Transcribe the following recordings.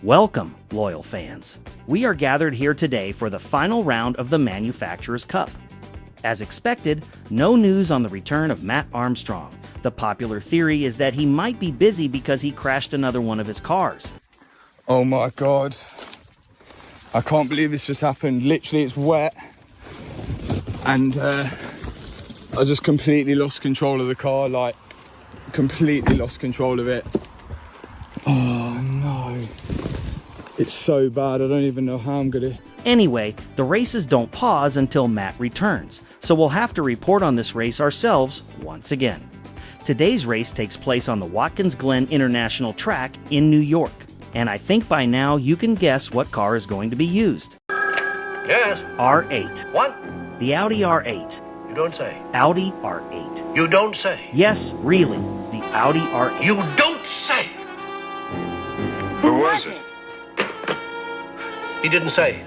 Welcome, loyal fans. We are gathered here today for the final round of the Manufacturers' Cup. As expected, no news on the return of Matt Armstrong. The popular theory is that he might be busy because he crashed another one of his cars. Oh my God. I can't believe this just happened. Literally, it's wet. And I just completely lost control of the car, completely lost control of it. Oh no. It's so bad, I don't even know how I'm gonna... Anyway, the races don't pause until Matt returns, so we'll have to report on this race ourselves once again. Today's race takes place on the Watkins Glen International Track in New York, and I think by now you can guess what car is going to be used. Yes. R8. What? The Audi R8. You don't say. Audi R8. You don't say. Yes, really, the Audi R8. You don't say. Who was it? He didn't say.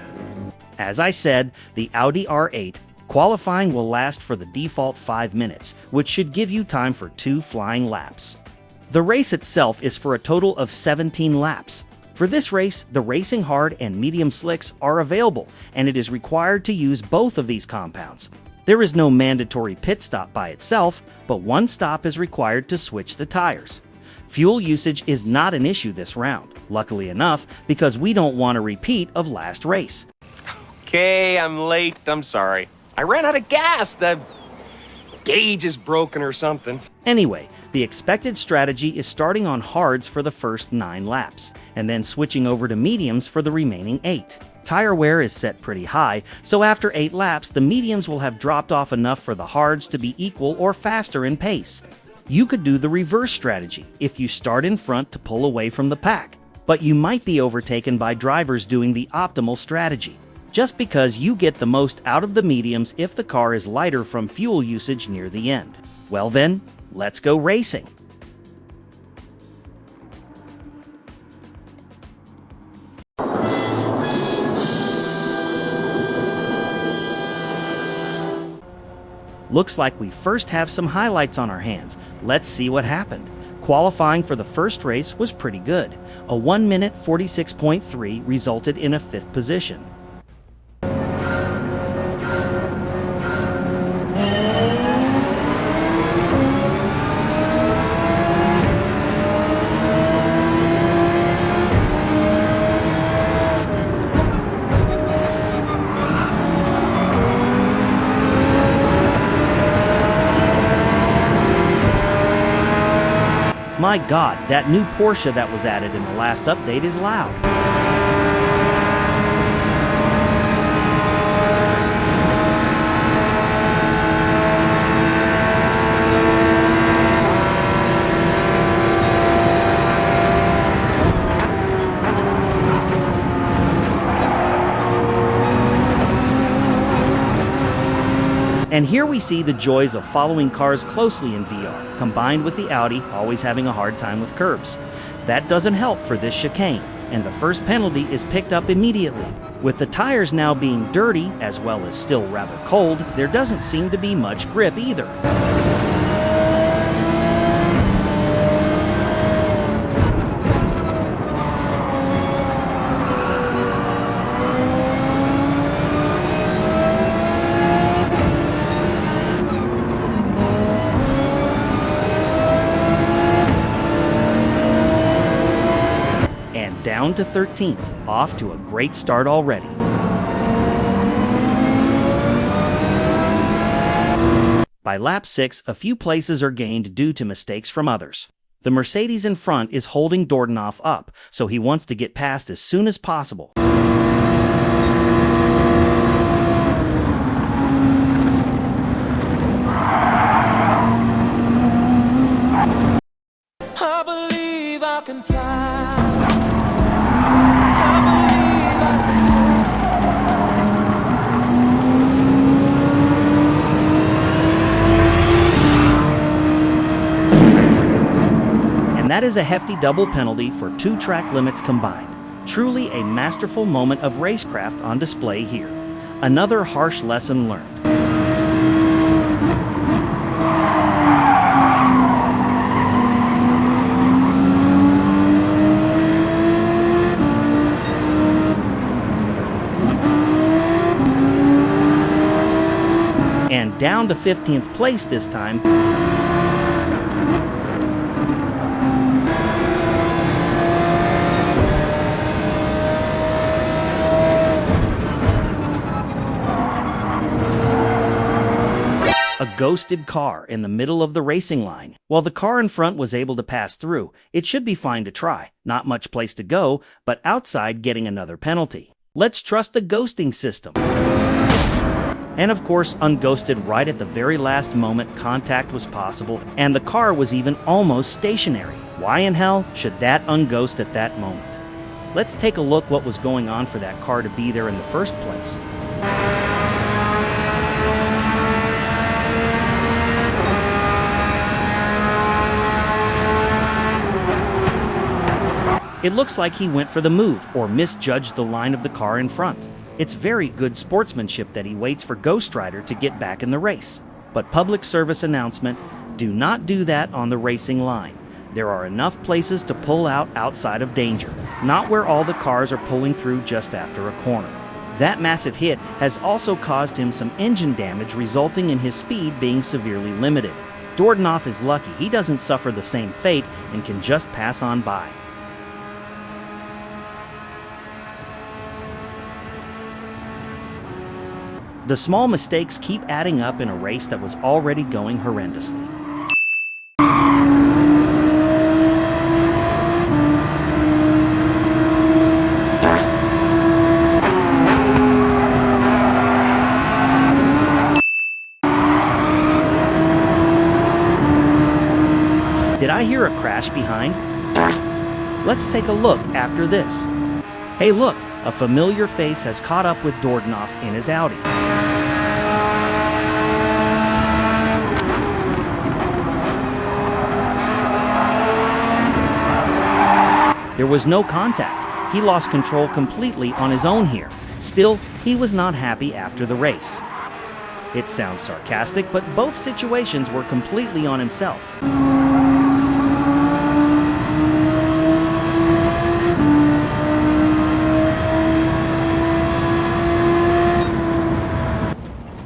As I said, the Audi R8 qualifying will last for the default 5 minutes, which should give you time for 2 flying laps. The race itself is for a total of 17 laps. For this race, the Racing Hard and Medium Slicks are available, and it is required to use both of these compounds. There is no mandatory pit stop by itself, but one stop is required to switch the tires. Fuel usage is not an issue this round, luckily enough, because we don't want a repeat of last race. Okay, I'm late. I'm sorry. I ran out of gas. The gauge is broken or something. Anyway, the expected strategy is starting on hards for the first 9 laps, and then switching over to mediums for the remaining 8. Tire wear is set pretty high, so after 8 laps, the mediums will have dropped off enough for the hards to be equal or faster in pace. You could do the reverse strategy if you start in front to pull away from the pack, but you might be overtaken by drivers doing the optimal strategy, just because you get the most out of the mediums if the car is lighter from fuel usage near the end. Well then, let's go racing. Looks like we first have some highlights on our hands. Let's see what happened. Qualifying for the first race was pretty good. A 1 minute 46.3 resulted in a 5th position. My God, that new Porsche that was added in the last update is loud. And here we see the joys of following cars closely in VR, combined with the Audi always having a hard time with curbs. That doesn't help for this chicane, and the first penalty is picked up immediately. With the tires now being dirty, as well as still rather cold, there doesn't seem to be much grip either. Down to 13th, off to a great start already. By lap 6, a few places are gained due to mistakes from others. The Mercedes in front is holding Dordonoff up, so he wants to get past as soon as possible. I believe I can fly. And that is a hefty double penalty for 2 track limits combined. Truly a masterful moment of racecraft on display here. Another harsh lesson learned. down to 15th place this time. A ghosted car in the middle of the racing line. While the car in front was able to pass through, it should be fine to try. Not much place to go, but outside getting another penalty. Let's trust the ghosting system. And of course, unghosted right at the very last moment. Contact was possible, and the car was even almost stationary. Why in hell should that unghost at that moment? Let's take a look what was going on for that car to be there in the first place. It looks like he went for the move or misjudged the line of the car in front. It's very good sportsmanship that he waits for Ghost Rider to get back in the race. But public service announcement, do not do that on the racing line. There are enough places to pull out outside of danger, not where all the cars are pulling through just after a corner. That massive hit has also caused him some engine damage, resulting in his speed being severely limited. Dordnoff is lucky he doesn't suffer the same fate and can just pass on by. The small mistakes keep adding up in a race that was already going horrendously. Did I hear a crash behind? Let's take a look after this. Hey look, a familiar face has caught up with Dordnoff in his Audi. There was no contact. He lost control completely on his own here. Still, he was not happy after the race. It sounds sarcastic, but both situations were completely on himself.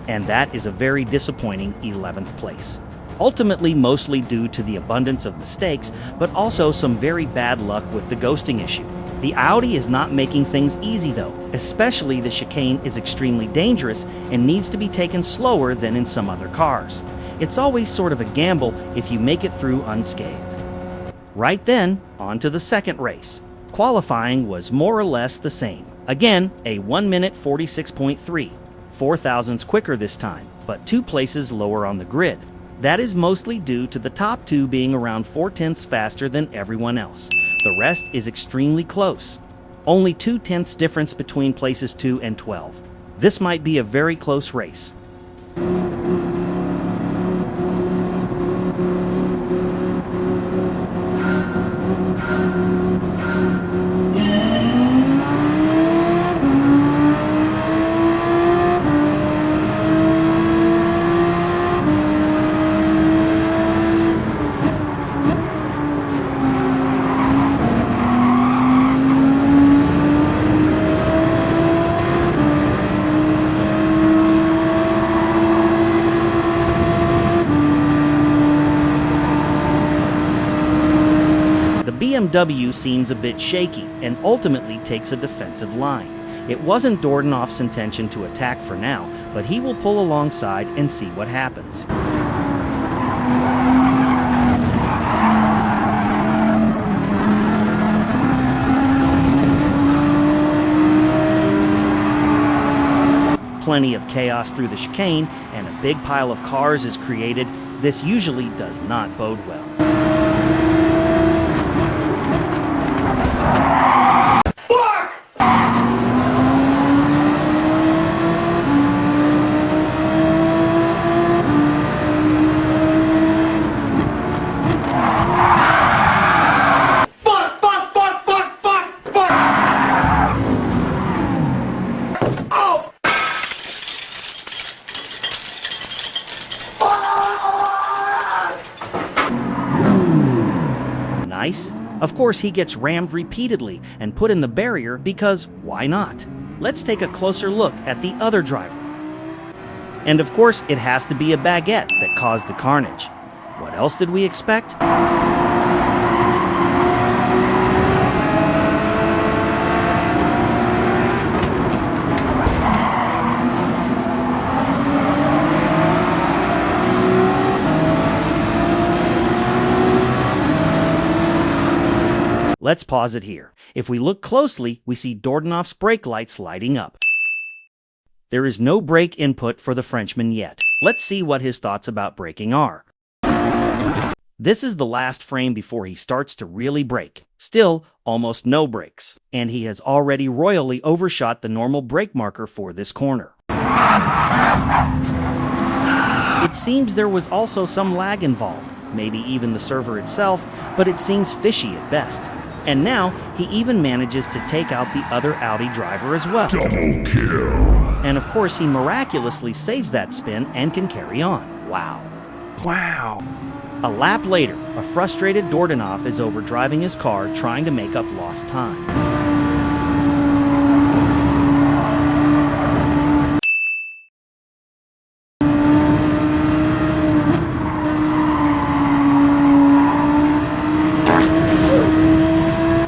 And that is a very disappointing 11th place. Ultimately mostly due to the abundance of mistakes, but also some very bad luck with the ghosting issue. The Audi is not making things easy though, especially the chicane is extremely dangerous and needs to be taken slower than in some other cars. It's always sort of a gamble if you make it through unscathed. Right then, on to the second race. Qualifying was more or less the same. Again, a 1 minute 46.3, 4 thousandths quicker this time, but 2 places lower on the grid. That is mostly due to the top 2 being around 4/10ths faster than everyone else. The rest is extremely close. Only 2/10ths difference between places 2 and 12. This might be a very close race. BMW seems a bit shaky and ultimately takes a defensive line. It wasn't Dordnoff's intention to attack for now, but he will pull alongside and see what happens. Plenty of chaos through the chicane and a big pile of cars is created. This usually does not bode well. Nice. Of course, he gets rammed repeatedly and put in the barrier because why not? Let's take a closer look at the other driver. And of course, it has to be a baguette that caused the carnage. What else did we expect? Let's pause it here. If we look closely, we see Dordonoff's brake lights lighting up. There is no brake input for the Frenchman yet. Let's see what his thoughts about braking are. This is the last frame before he starts to really brake. Still, almost no brakes. And he has already royally overshot the normal brake marker for this corner. It seems there was also some lag involved, maybe even the server itself, but it seems fishy at best. And now, he even manages to take out the other Audi driver as well. Double kill. And of course, he miraculously saves that spin and can carry on. Wow. Wow. A lap later, a frustrated Dordonoff is overdriving his car trying to make up lost time.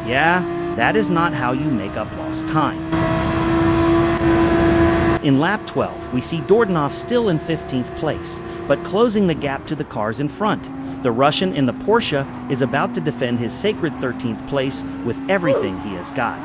Yeah, that is not how you make up lost time. In lap 12, we see Dordonoff still in 15th place, but closing the gap to the cars in front. The Russian in the Porsche is about to defend his sacred 13th place with everything he has got.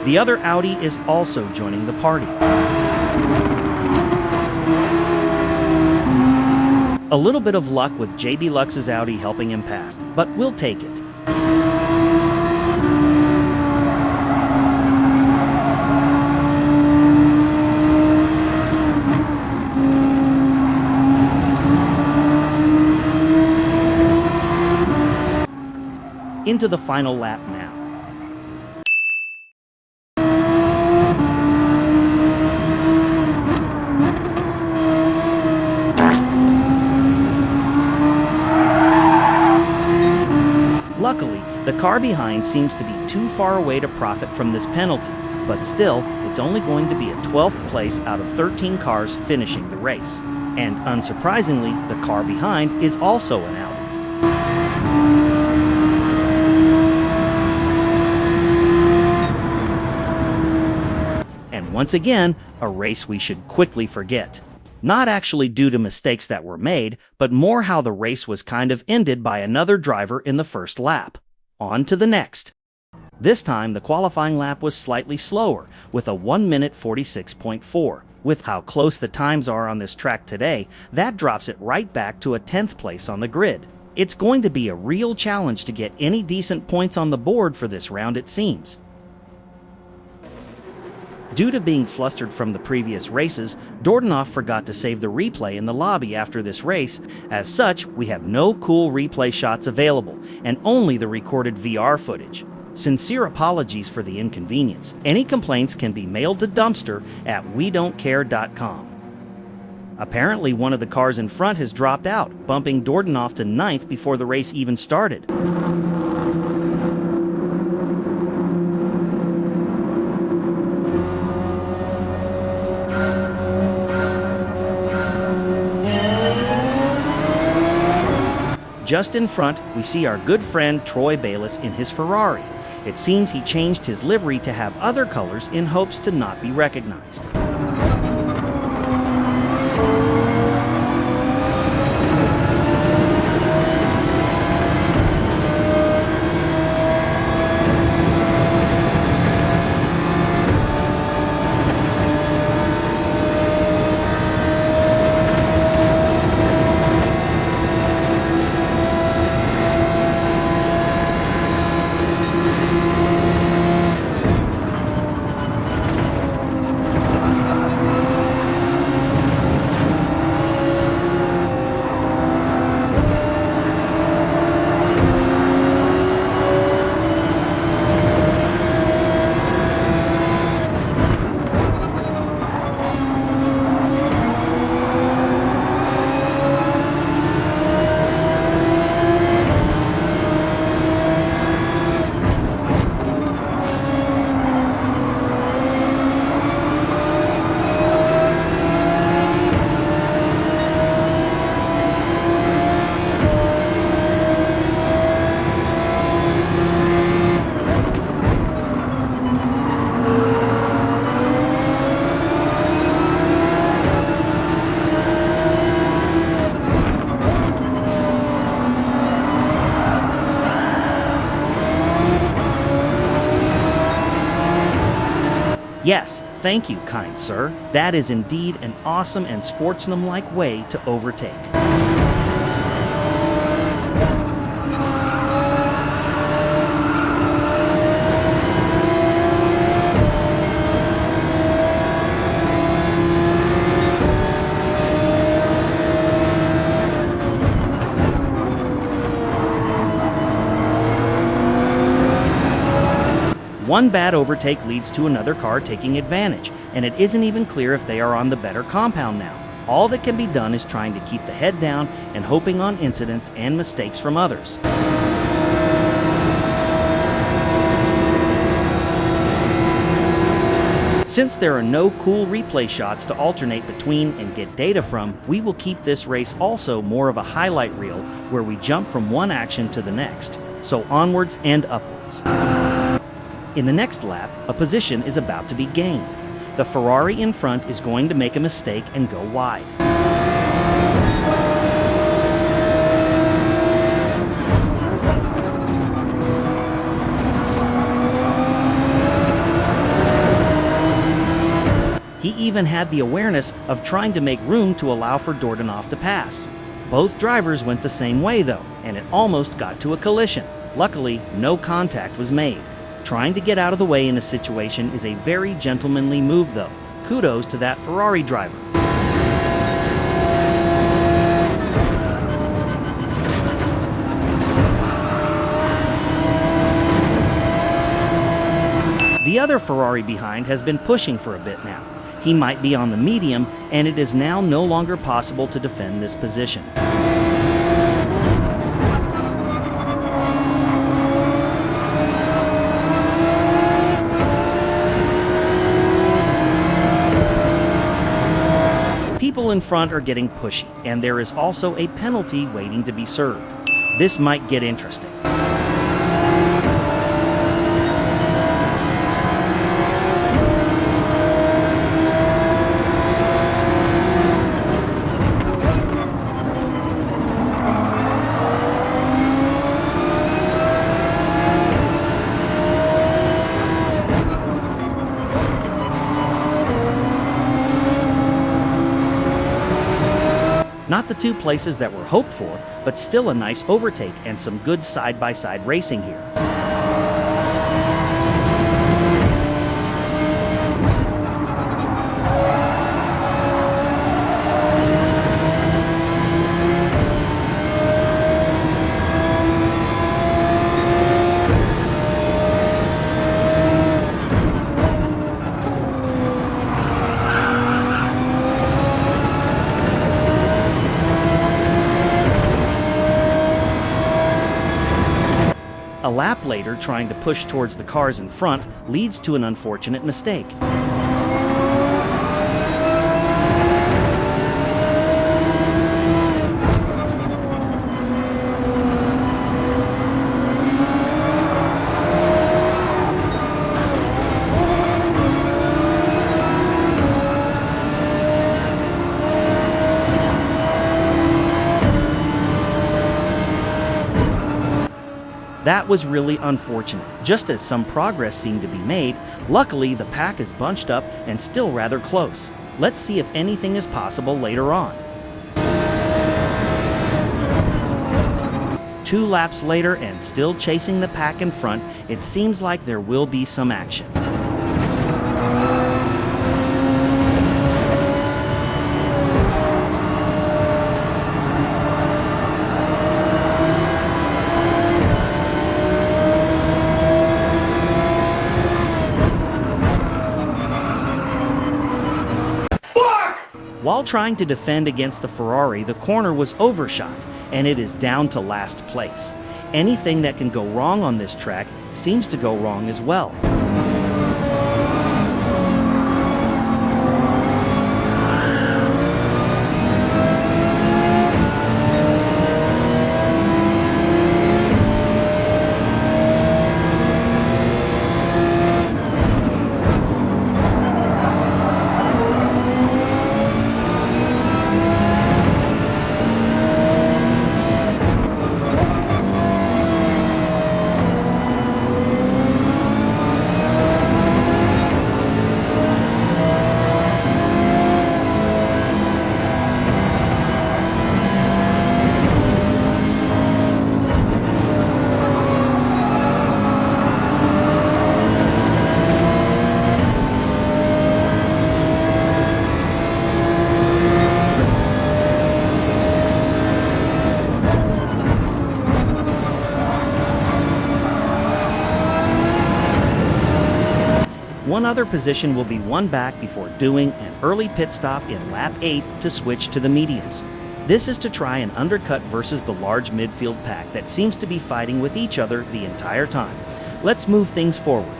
The other Audi is also joining the party. A little bit of luck with JB Lux's Audi helping him past, but we'll take it. Into the final lap now. Luckily, the car behind seems to be too far away to profit from this penalty, but still, it's only going to be a 12th place out of 13 cars finishing the race. And unsurprisingly, the car behind is also an Audi. And once again, a race we should quickly forget. Not actually due to mistakes that were made, but more how the race was kind of ended by another driver in the first lap. On to the next. This time, the qualifying lap was slightly slower, with a 1 minute 46.4. With how close the times are on this track today, that drops it right back to a 10th place on the grid. It's going to be a real challenge to get any decent points on the board for this round, it seems. Due to being flustered from the previous races, Dordonoff forgot to save the replay in the lobby after this race. As such, we have no cool replay shots available, and only the recorded VR footage. Sincere apologies for the inconvenience. Any complaints can be mailed to dumpster@wedon'tcare.com. Apparently, one of the cars in front has dropped out, bumping Dordonoff to 9th before the race even started. Just in front, we see our good friend Troy Bayliss in his Ferrari. It seems he changed his livery to have other colors in hopes to not be recognized. Yes, thank you, kind sir. That is indeed an awesome and sportsmanlike way to overtake. One bad overtake leads to another car taking advantage, and it isn't even clear if they are on the better compound now. All that can be done is trying to keep the head down and hoping on incidents and mistakes from others. Since there are no cool replay shots to alternate between and get data from, we will keep this race also more of a highlight reel where we jump from one action to the next, so onwards and upwards. In the next lap, a position is about to be gained. The Ferrari in front is going to make a mistake and go wide. He even had the awareness of trying to make room to allow for Dordanov to pass. Both drivers went the same way though, and it almost got to a collision. Luckily, no contact was made. Trying to get out of the way in a situation is a very gentlemanly move though. Kudos to that Ferrari driver. The other Ferrari behind has been pushing for a bit now. He might be on the medium, and it is now no longer possible to defend this position. People in front are getting pushy, and there is also a penalty waiting to be served. This might get interesting. Not the two places that were hoped for, but still a nice overtake and some good side-by-side racing here. A lap later, trying to push towards the cars in front leads to an unfortunate mistake. That was really unfortunate. Just as some progress seemed to be made, luckily the pack is bunched up and still rather close. Let's see if anything is possible later on. 2 laps later and still chasing the pack in front, it seems like there will be some action. While trying to defend against the Ferrari, the corner was overshot, and it is down to last place. Anything that can go wrong on this track seems to go wrong as well. One other position will be one back before doing an early pit stop in lap 8 to switch to the mediums. This is to try and undercut versus the large midfield pack that seems to be fighting with each other the entire time. Let's move things forward.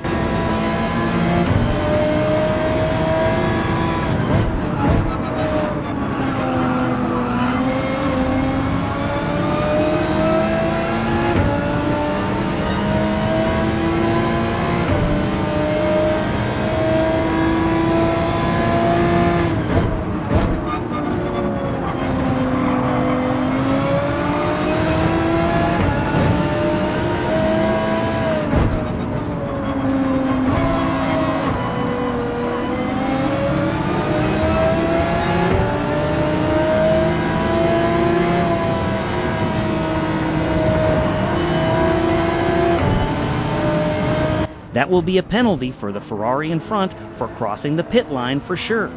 That will be a penalty for the Ferrari in front for crossing the pit line for sure.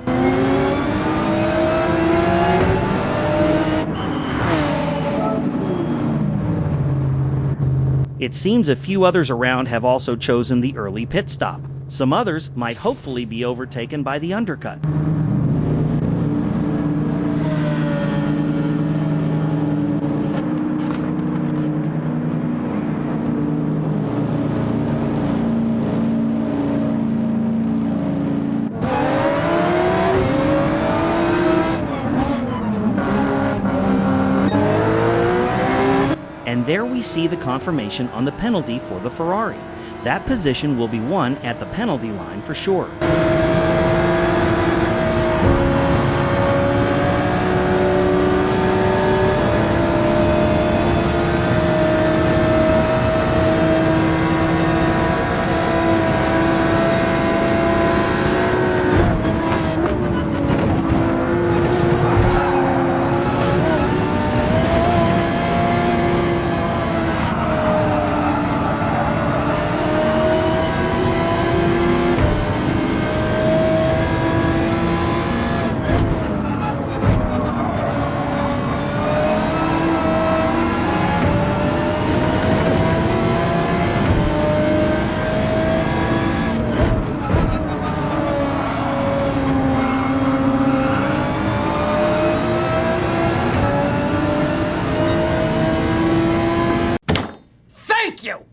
It seems a few others around have also chosen the early pit stop. Some others might hopefully be overtaken by the undercut. And there we see the confirmation on the penalty for the Ferrari. That position will be won at the penalty line for sure. Thank you!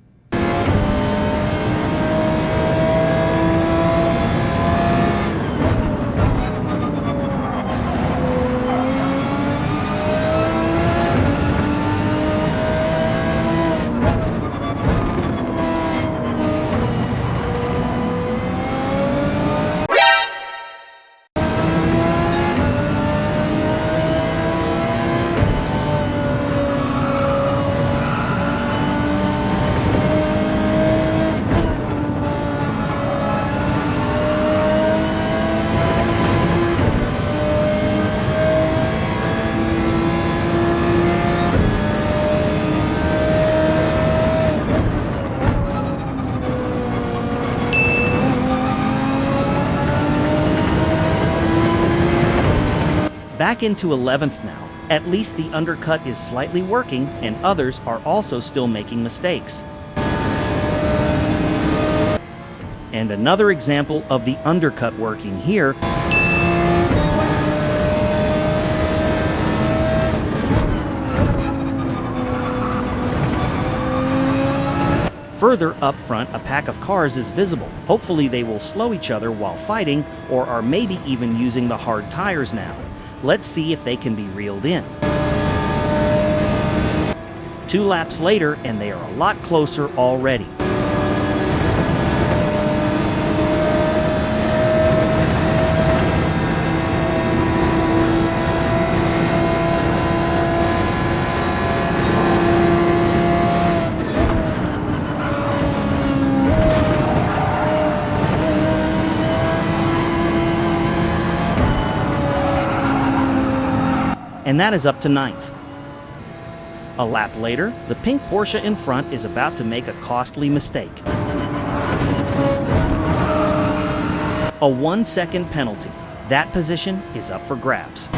Back into 11th now. At least the undercut is slightly working, and others are also still making mistakes. And another example of the undercut working here. Further up front, a pack of cars is visible. Hopefully they will slow each other while fighting, or are maybe even using the hard tires now. Let's see if they can be reeled in. 2 laps later, and they are a lot closer already. And that is up to 9th. A lap later, the pink Porsche in front is about to make a costly mistake. A 1-second penalty. That position is up for grabs.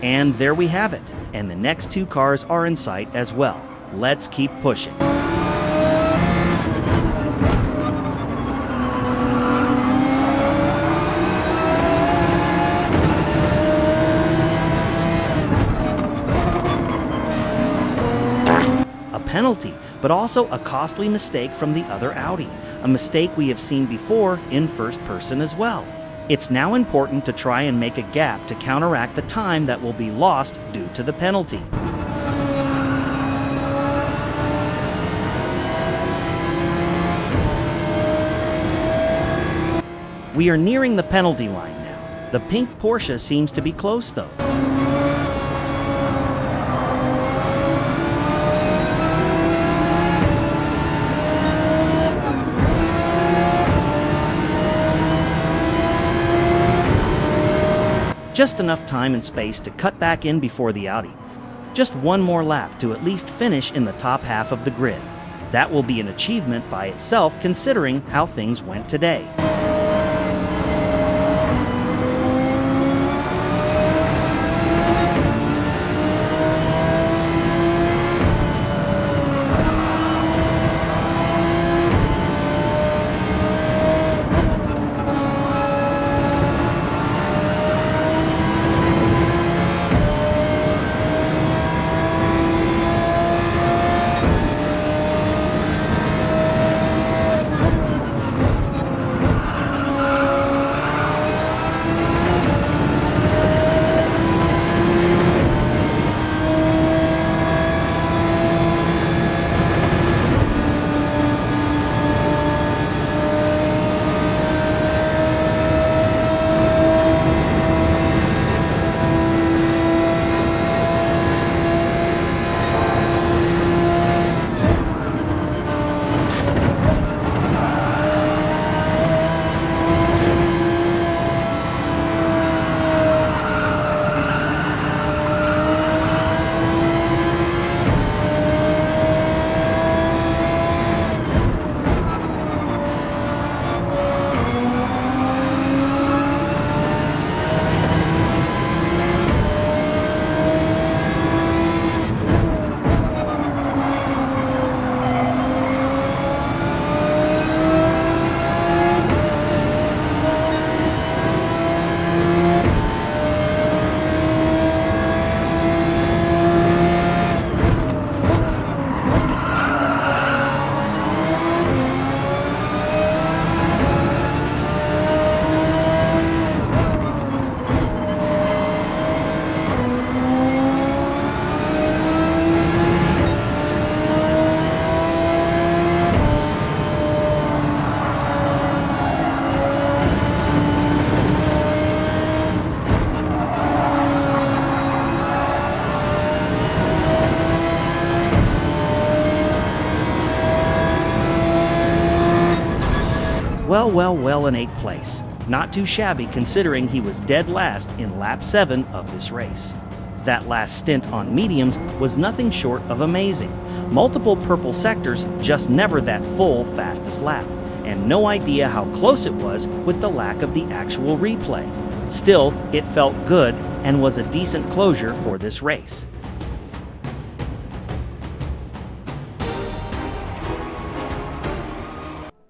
And there we have it. And the next two cars are in sight as well. Let's keep pushing. Penalty, but also a costly mistake from the other Audi, a mistake we have seen before in first person as well. It's now important to try and make a gap to counteract the time that will be lost due to the penalty. We are nearing the penalty line now. The pink Porsche seems to be close though. Just enough time and space to cut back in before the Audi. Just one more lap to at least finish in the top half of the grid. That will be an achievement by itself considering how things went today. Well, in 8th place. Not too shabby considering he was dead last in lap 7 of this race. That last stint on mediums was nothing short of amazing. Multiple purple sectors, just never that full fastest lap. And no idea how close it was with the lack of the actual replay. Still, it felt good and was a decent closure for this race.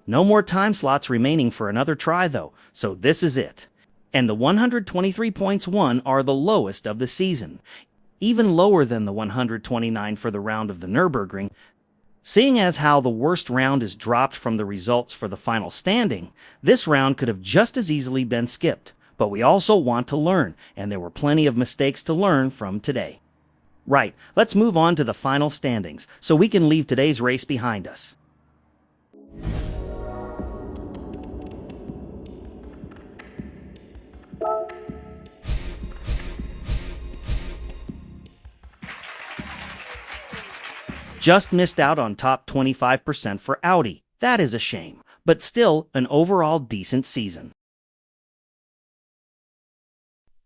No more time slots remaining for another try though, so this is it. And the 123 points won are the lowest of the season, even lower than the 129 for the round of the Nürburgring. Seeing as how the worst round is dropped from the results for the final standing, this round could have just as easily been skipped, but we also want to learn, and there were plenty of mistakes to learn from today. Right, let's move on to the final standings, so we can leave today's race behind us. Just missed out on top 25% for Audi. That is a shame, but still an overall decent season.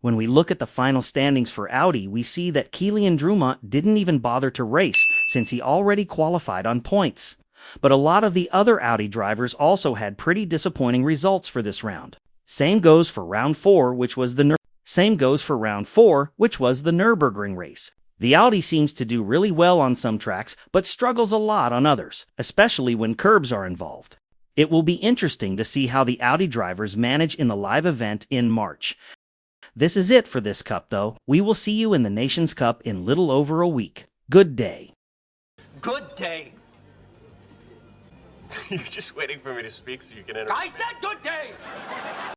When we look at the final standings for Audi, we see that Kylian Drumont didn't even bother to race since he already qualified on points. But a lot of the other Audi drivers also had pretty disappointing results for this round. Same goes for round 4, which was the Same goes for round 4, which was the Nürburgring race. The Audi seems to do really well on some tracks, but struggles a lot on others, especially when curbs are involved. It will be interesting to see how the Audi drivers manage in the live event in March. This is it for this Cup, though. We will see you in the Nations Cup in little over a week. Good day. Good day. You're just waiting for me to speak so you can enter. I said good day!